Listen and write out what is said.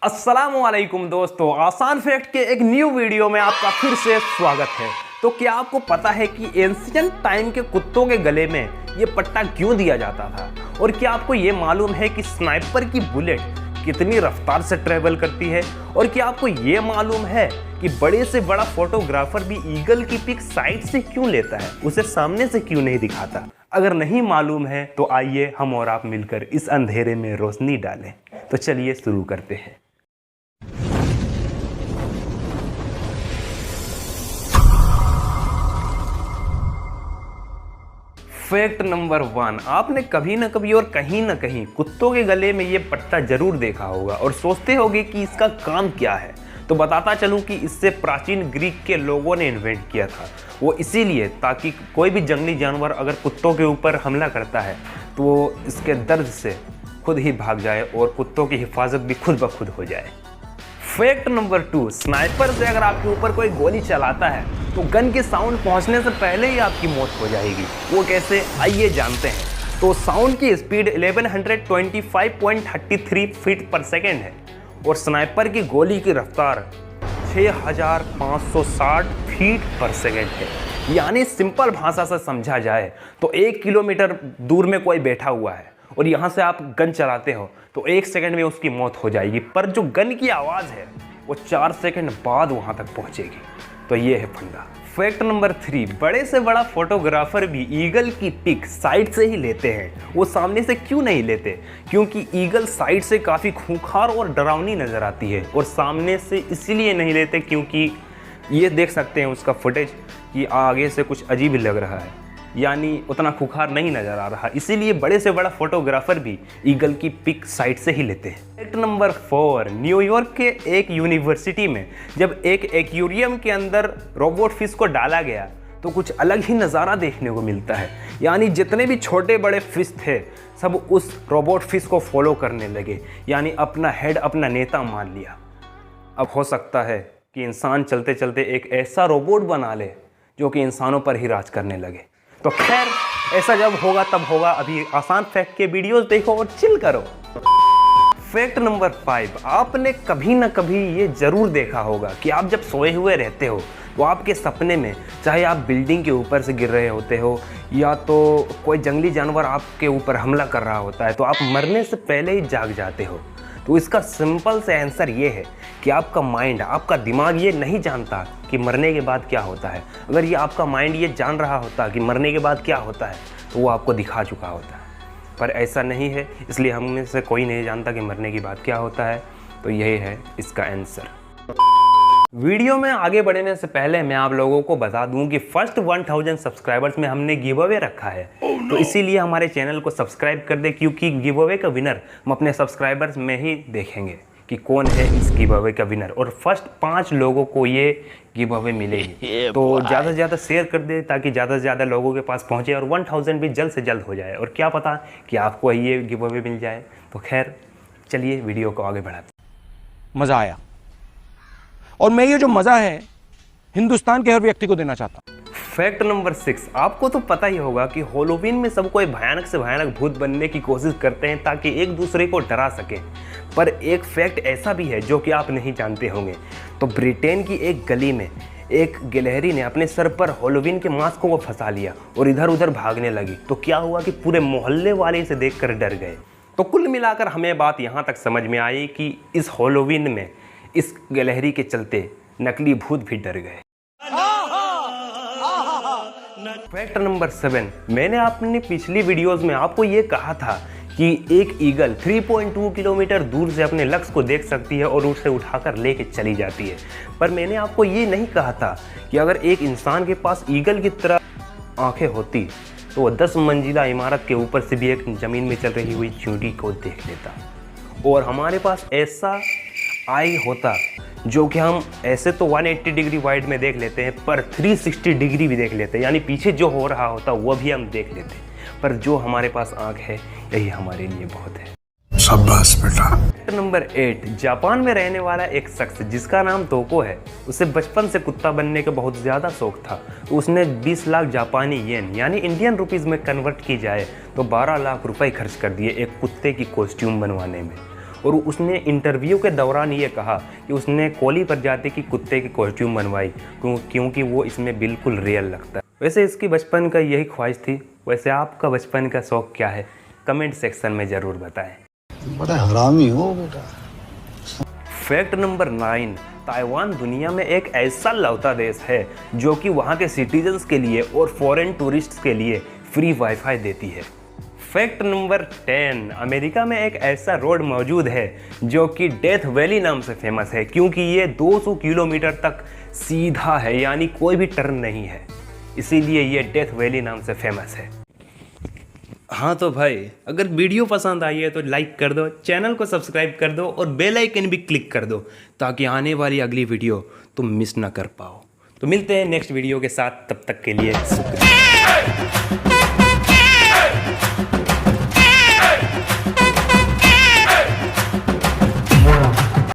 अस्सलामुअलैकुम दोस्तों, आसान फैक्ट के एक न्यू वीडियो में आपका फिर से स्वागत है। तो क्या आपको पता है कि एंशिएंट टाइम के कुत्तों के गले में ये पट्टा क्यों दिया जाता था? और क्या आपको ये मालूम है कि स्नाइपर की बुलेट कितनी रफ्तार से ट्रेवल करती है? और क्या आपको ये मालूम है कि बड़े से बड़ा फोटोग्राफर भी ईगल की पिक साइड से क्यों लेता है, उसे सामने से क्यों नहीं दिखाता? अगर नहीं मालूम है तो आइए हम और आप मिलकर इस अंधेरे में रोशनी डालें। तो चलिए शुरू करते हैं। फैक्ट नंबर 1, आपने कभी ना कभी और कहीं ना कहीं कुत्तों के गले में ये पट्टा जरूर देखा होगा और सोचते होंगे कि इसका काम क्या है। तो बताता चलूं कि इससे प्राचीन ग्रीक के लोगों ने इन्वेंट किया था। वो इसीलिए ताकि कोई भी जंगली जानवर अगर कुत्तों के ऊपर हमला करता है तो वो इसके दर्द से खुद ही भाग जाए और कुत्तों की हिफाजत भी खुद ब खुद हो जाए। फैक्ट नंबर 2, स्नाइपर से अगर आपके ऊपर कोई गोली चलाता है तो गन के साउंड पहुंचने से पहले ही आपकी मौत हो जाएगी। वो कैसे, आइए जानते हैं। तो साउंड की स्पीड 1125.33 फीट पर सेकेंड है और स्नाइपर की गोली की रफ्तार 6560 फीट पर सेकेंड है। यानी सिंपल भाषा से समझा जाए तो 1 किलोमीटर दूर में कोई बैठा हुआ है और यहाँ से आप गन चलाते हो तो 1 सेकंड में उसकी मौत हो जाएगी, पर जो गन की आवाज़ है वो 4 सेकंड बाद वहाँ तक पहुँचेगी। तो ये है फंडा। फैक्ट नंबर 3, बड़े से बड़ा फोटोग्राफर भी ईगल की पिक साइड से ही लेते हैं। वो सामने से क्यों नहीं लेते? क्योंकि ईगल साइड से काफ़ी खूंखार और डरावनी नज़र आती है और सामने से इसीलिए नहीं लेते क्योंकि ये देख सकते हैं उसका फुटेज कि आगे से कुछ अजीब लग रहा है, यानी उतना खुखार नहीं नजर आ रहा, इसीलिए बड़े से बड़ा फोटोग्राफर भी ईगल की पिक साइड से ही लेते हैं। फैक्ट नंबर 4, न्यूयॉर्क के एक यूनिवर्सिटी में जब एक एक्वेरियम के अंदर रोबोट फिश को डाला गया तो कुछ अलग ही नज़ारा देखने को मिलता है। यानी जितने भी छोटे बड़े फिश थे सब उस रोबोट फिश को फॉलो करने लगे, यानी अपना हेड अपना नेता मान लिया। अब हो सकता है कि इंसान चलते चलते एक ऐसा रोबोट बना ले जो कि इंसानों पर ही राज करने लगे। तो खैर, ऐसा जब होगा तब होगा। अभी आसान फैक्ट के वीडियोस देखो और चिल करो। फैक्ट नंबर 5, आपने कभी ना कभी ये जरूर देखा होगा कि आप जब सोए हुए रहते हो तो आपके सपने में चाहे आप बिल्डिंग के ऊपर से गिर रहे होते हो या तो कोई जंगली जानवर आपके ऊपर हमला कर रहा होता है तो आप मरने से पहले ही जाग जाते हो। तो इसका सिंपल से आंसर ये है कि आपका माइंड, आपका दिमाग ये नहीं जानता कि मरने के बाद क्या होता है। अगर ये आपका माइंड ये जान रहा होता कि मरने के बाद क्या होता है तो वो आपको दिखा चुका होता है, पर ऐसा नहीं है, इसलिए हम में से कोई नहीं जानता कि मरने के बाद क्या होता है। तो यही है इसका आंसर। वीडियो में आगे बढ़ने से पहले मैं आप लोगों को बता दूं कि फर्स्ट 1000 सब्सक्राइबर्स में हमने गिव अवे रखा है। तो इसीलिए हमारे चैनल को सब्सक्राइब कर दे, क्योंकि गिव अवे का विनर हम अपने सब्सक्राइबर्स में ही देखेंगे कि कौन है इस गिव अवे का विनर, और फर्स्ट 5 लोगों को ये गिव अवे मिलेगी। तो ज़्यादा से ज़्यादा शेयर कर दे ताकि ज़्यादा से ज़्यादा लोगों के पास पहुँचे और 1000 भी जल्द से जल्द हो जाए, और क्या पता कि आपको ये गिव अवे मिल जाए। तो खैर चलिए वीडियो को आगे बढ़ाते। मज़ा आया और मैं ये जो मज़ा है हिंदुस्तान के हर व्यक्ति को देना चाहता हूँ। फैक्ट नंबर 6, आपको तो पता ही होगा कि हैलोवीन में सब कोई भयानक से भयानक भूत बनने की कोशिश करते हैं ताकि एक दूसरे को डरा सके, पर एक फैक्ट ऐसा भी है जो कि आप नहीं जानते होंगे। तो ब्रिटेन की एक गली में एक गिलहरी ने अपने सर पर हैलोवीन के मास्क को फंसा लिया और इधर उधर भागने लगी। तो क्या हुआ कि पूरे मोहल्ले वाले इसे देखकर डर गए। तो कुल मिलाकर हमें बात यहाँ तक समझ में आई कि इस हैलोवीन में इस गिलहरी के चलते नकली भूत भी डर गए। फैक्ट नंबर 7, मैंने अपनी पिछली वीडियोस में आपको ये कहा था कि एक ईगल 3.2 किलोमीटर दूर से अपने लक्ष्य को देख सकती है और उसे उठाकर लेके चली जाती है, पर मैंने आपको ये नहीं कहा था कि अगर एक इंसान के पास ईगल की तरह आंखें होती तो वह 10 मंजिला इमारत के ऊपर से भी एक ज़मीन में चल रही हुई चींटी को देख लेता, और हमारे पास ऐसा आई होता जो कि हम ऐसे तो 180 डिग्री वाइड में देख लेते हैं, पर 360 डिग्री भी देख लेते हैं, यानी पीछे जो हो रहा होता वो भी हम देख लेते हैं। पर जो हमारे पास आँख है यही हमारे लिए बहुत है। शाबाश बेटा। नंबर 8, जापान में रहने वाला एक शख्स जिसका नाम तोको है, उसे बचपन से कुत्ता बनने का बहुत ज़्यादा शौक था। तो उसने 20 लाख जापानी येन यानी इंडियन रुपीज़ में कन्वर्ट की जाए तो 12 लाख रुपए खर्च कर दिए एक कुत्ते की कॉस्ट्यूम बनवाने में। और उसने इंटरव्यू के दौरान ये कहा कि उसने कोली प्रजाति की कुत्ते की कॉस्ट्यूम बनवाई क्योंकि वो इसमें बिल्कुल रियल लगता है। वैसे इसकी बचपन का यही ख्वाहिश थी। वैसे आपका बचपन का शौक़ क्या है, कमेंट सेक्शन में ज़रूर बताएं। बड़ा हरामी हो बेटा। फैक्ट नंबर 9, ताइवान दुनिया में एक ऐसा लौता देश है जो कि वहाँ के सिटीजन्स के लिए और फॉरेन टूरिस्ट्स के लिए फ्री वाईफाई देती है। फैक्ट नंबर 10, अमेरिका में एक ऐसा रोड मौजूद है जो कि डेथ वैली नाम से फेमस है क्योंकि ये 200 किलोमीटर तक सीधा है, यानी कोई भी टर्न नहीं है, इसीलिए ये डेथ वैली नाम से फेमस है। हाँ तो भाई, अगर वीडियो पसंद आई है तो लाइक कर दो, चैनल को सब्सक्राइब कर दो और बेल आइकन भी क्लिक कर दो ताकि आने वाली अगली वीडियो तुम मिस ना कर पाओ। तो मिलते हैं नेक्स्ट वीडियो के साथ, तब तक के लिए शुक्रिया।